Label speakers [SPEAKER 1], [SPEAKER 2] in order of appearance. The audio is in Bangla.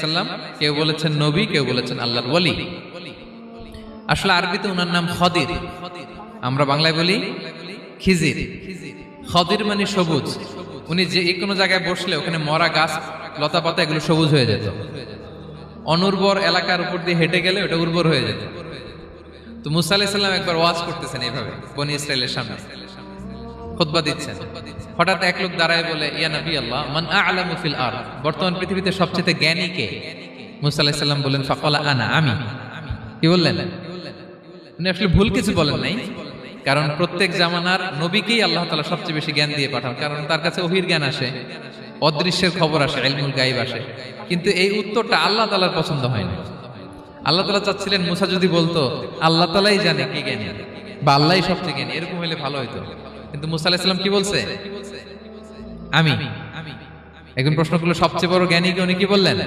[SPEAKER 1] আলাইহিসসালাম, কেউ বলেছেন নবী, কেউ বলেছেন আল্লাহর ওয়ালি। আসলে আরবিতে ওনার নাম খদির, আমরা বাংলায় বলি খিজির। খদির মানে সবুজ। উনি যে কোনো জায়গায় বসলে ওখানে মরা গাছ লতা পাতা এগুলো সবুজ হয়ে যেত, অনুর্বর এলাকার উপর দিয়ে হেঁটে গেলে ওটা উর্বর হয়ে যেত। তো মুসা আলাইহিস সালাম একবার ওয়াজ করতেছেন এইভাবে বনি ইসরাইলের সামনে, খুতবা দিচ্ছেন। হঠাৎ এক লোক দাঁড়ায় বলে, ইয়া নবী আল্লাহ, মান আ'লামু ফিল আরদ, বর্তমান পৃথিবীতে সবচেয়ে জ্ঞানী কে? মুসা আলাইহিস সালাম বলেন, ফাকালা আনা, আমি। কি বললেন? উনি আসলে ভুল কিছু বলেন নাই, কারণ প্রত্যেক জামানার নবীকেই আল্লাহ তাআলা সবচেয়ে বেশি জ্ঞান দিয়ে পাঠান, কারণ তার কাছে ওহীর জ্ঞান আসে, অদৃশ্যের খবর আসে, ইলমুল গায়ব আসে। কিন্তু এই উত্তরটা আল্লাহ তাআলার পছন্দ হয় না। আল্লাহ তাআলা চাচ্ছিলেন মুসা যদি বলতো আল্লাহ তাআলাই জানে কে জ্ঞানী বা আল্লাহই সবচেয়ে জ্ঞানী, এরকম হলে ভালো হতো। কিন্তু মুসা আলাইহিস সালাম কি বলছে? আমি। এখন প্রশ্ন করলো, সবচেয়ে বড় জ্ঞানী কে? উনি কি বললেন?